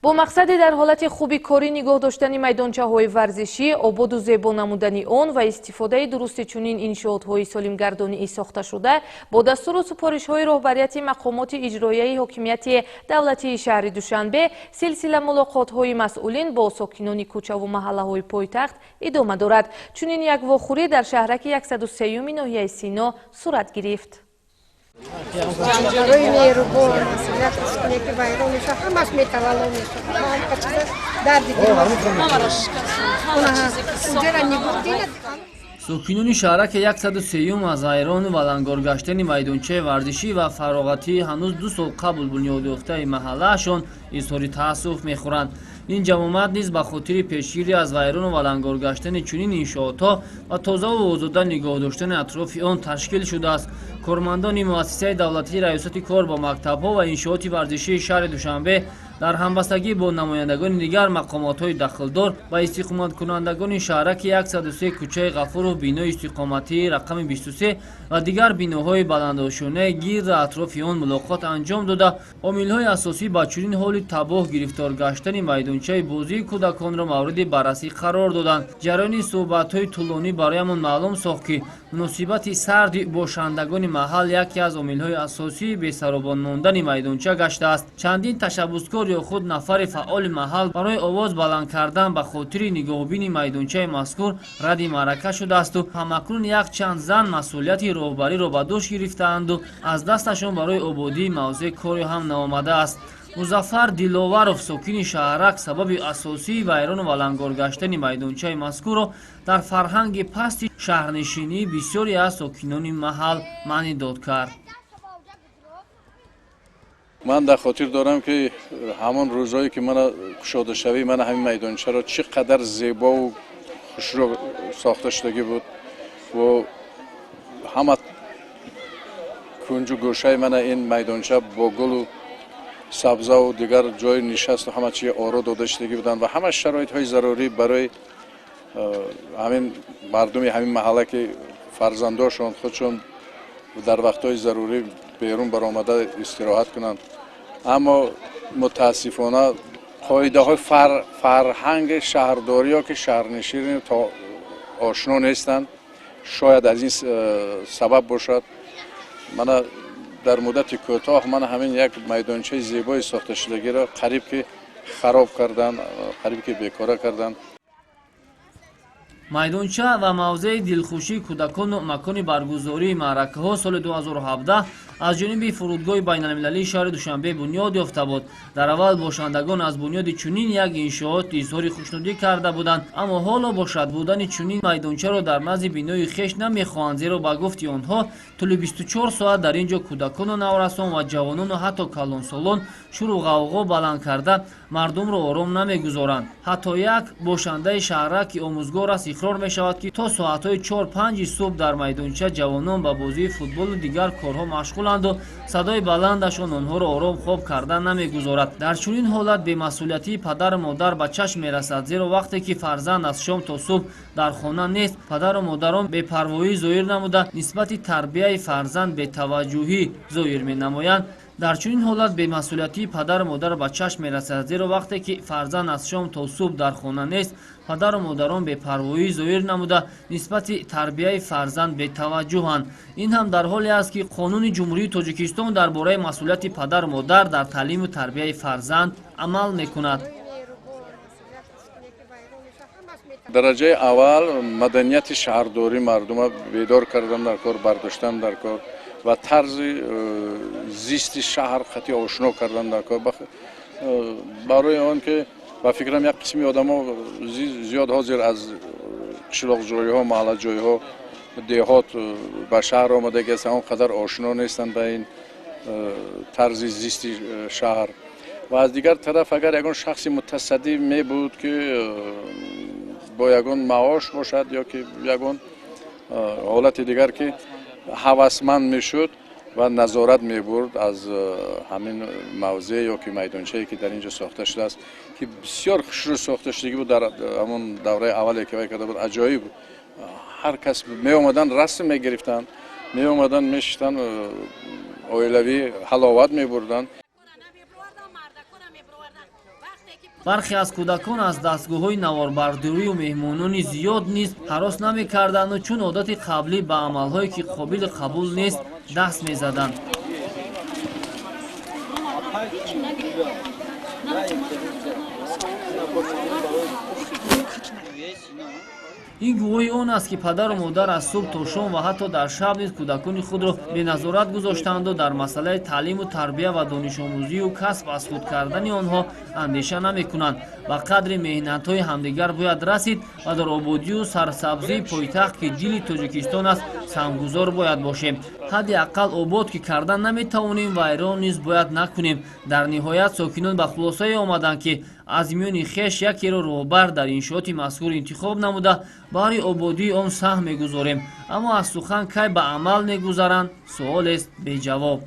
با مقصد در حالت خوبی کاری نگاه داشتن майдончаҳои варзишӣ، ободу зебо намудани он ва истифодаи дурусти чунин иншоотҳои солимгардонии сохта шуда бо дастуру супоришҳои роҳбарияти мақомоти иҷроияи ҳокимияти давлатии шаҳри Душанбе силсила мулоқотҳои масъулин бо сокинони кӯчаву маҳаллаҳои пойтахт идома дорад. Чунин як вохӯрӣ дар шаҳраки 103-юми ноҳияи Сино сурат гирифт. سوکینونی شهرک 103 از ایران والانگور гаштани майдончаҳои варзишӣ ва фароғатӣ ҳанӯз 2 сол қабл бунёд ёфтаи маҳаллаашон изҳори таассуф мехӯранд. ин ҷамомат низ ба хотири пешгирӣ аз вайрону валангор гаштани чунин иншоотҳо ва тозаву озода нигоҳ доштани атрофи он ташкил шудааст. кормандони муассисаи давлатии раёсати кор ба мактабҳо ва иншооти варзишии шаҳри Душанбе дар ҳамбастагӣ бо намояндагони дигар мақомотҳои дахлдор ва истиқоматкунандагони шаҳраки 103 кӯчаи Ғафуров бинои истиқоматии рақами 23 ва дигар биноҳои баландошунаи гирд атрофи он мулоқот анҷом дода, омилҳои асосӣ ба чунин ҳоли табоҳ гирифтор гаштани майдончаи бозии кӯдаконро мавриди баррасӣ қарор доданд. ҷараёни суҳбатҳои тӯлонӣ бароямон маълум сохт, ки муносибати сарди бошандагони маҳал яке аз омилҳои асосии бесаробон мондани майдонча гаштааст. чандин ташаббускор ё худ нафари фаъоли маҳал барои овоз баланд кардан ба хотири нигоҳубини майдончаи мазкур радди маърака шудаасту ҳамакнун як чанд зан масъулияти роҳбариро ба дӯш гирифтаанду аз дасташон барои ободии мавзеъ кори ҳам наомадааст. музаффар диловаров, сокини шаҳрак, сабаби асосии вайрону валангор гаштани майдончаи мазкурро дар фарҳанги пасти шаҳрнишинии бисёре аз сокинони маҳал маънӣ дод кард. من در خاطر دارم که همون روزایی که من کشاده شوی من همین میدانچه را چقدر زیبا و خوشرو ساخته شدگی بود و همه کنج و گوشه من این میدانچه با گل و سبزه و دیگر جای نشست و همه چی آرا داده شدگی بودن و همه شرایط های ضروری برای همین مردمی همین محله که فرزنداشون خودشون در وقتهای ضروری بیرون برآمده استراحت کنند. اما متاسفانه قاعده های فرهنگ شهرداری ها که شهرنشین تا آشنا نیستند شاید از این سبب باشد. من در مدت کوتاه من همین یک میدانچه زیبای ساخته شدگی را قریب که خراب کردن، قریب که بیکاره کردن. майдонча ва мавзеи дилхушии кӯдакону макони баргузории маъракаҳо соли 2017 аз ҷониби фурудгоҳи байналмилалии шаҳри Душанбе бунёд ёфта буд. дар аввал бошандагон аз бунёди чунин як иншоот изҳори хушнудӣ карда буданд, аммо ҳоло бошад будани чунин майдончаро дар назди бинои хеш намехоҳанд, зеро ба гуфти онҳо тӯли 24 соат дар ин ҷо кӯдакону наврасон ва ҷавонону ҳатто калонсолон шуру ғавғо баланд карда мардумро ором намегузоранд. ҳатто як бошандаи шаҳрак ки омӯзгор аст иқрор мешавад, ки то соатҳои 4-5 субҳ дар майдонча ҷавонон ба бозии футболу дигар корҳо машғуланду садои баландашон онҳоро ором хоб кардан намегузорад. дар чунин ҳолат бемасъулиятии падару модар ба чашм мерасад, зеро вақте ки фарзанд аз шом то субҳ дар хона нест, падару модарон бепарвоӣ зоҳир намуда нисбати тарбияи фарзанд бетаваҷҷӯҳӣ зоҳир менамоянд. дар чунин ҳолат бемасъулиятии падару модар ба чашм мерасад, зеро вақте ки фарзанд аз шом то субҳ дар хона нест, падару модарон бепарвоӣ зоҳир намуда нисбати тарбияи фарзанд бетаваҷҷӯҳанд. ин ҳам дар ҳоле аст ки қонуни ҷумҳурии тоҷикистон дар бораи масъулияти падару модар дар таълиму тарбияи фарзанд амал мекунад. дараҷаи аввал маданияти шаҳрдорӣ мардума бедор кардан дар кор, бардоштан дар кор و طرز زیست شهر خطی آشنا کردن در کار برای آن که با فکرم یک قسمی آدم ها زیاد حاضر از چلاق جای ها، محله جای ها، دهات به شهر آمده که اون قدر آشنا نیستند به این طرز زیست شهر. و از دیگر طرف اگر یکون شخصی متصدی می بود که با یکون معاش باشد یا که یکون حالت دیگر که ҳавасманд мешуд ва назорат мебурд аз ҳамин мавзеъ ё ки майдончае ки дар ин ҷо сохта шудааст, ки бисёр хушрӯ сохта шудагӣ буд. дар ҳамон давраи аввале ки вай карда буд аҷоиб буд. ҳар кас меомадан расм мегирифтанд, меомадан мешиштанд, оилавӣ ҳаловат мебурданд. бархе аз кӯдакон аз дастгоҳҳои наворбардорию меҳмонони зиёд низ ҳарос намекарданду чун одати қаблӣ ба амалҳое ки қобили қабул нест даст мезаданд. ин гувоҳи он аст ки падару модар аз субҳ то шом ва ҳатто дар шаб низ кӯдакони худро беназорат гузоштанду дар масъалаи таълиму тарбия ва донишомӯзию касб аз худ кардани онҳо андеша намекунанд. ба қадри меҳнатҳои ҳамдигар бояд расид ва дар ободию сарсабзии пойтахт ки дили тоҷикистон аст самгузор бояд бошем. ҳадди аққал обод ки кардан наметавонем вайрон низ бояд накунем. дар ниҳоят сокинон ба хулосае омаданд ки аз миёни хеш якеро роҳбар дар иншооти мазкур интихоб намуда баҳри ободии он саҳм мегузорем. аммо аз сухан кай ба амал мегузаранд суолест беҷавоб.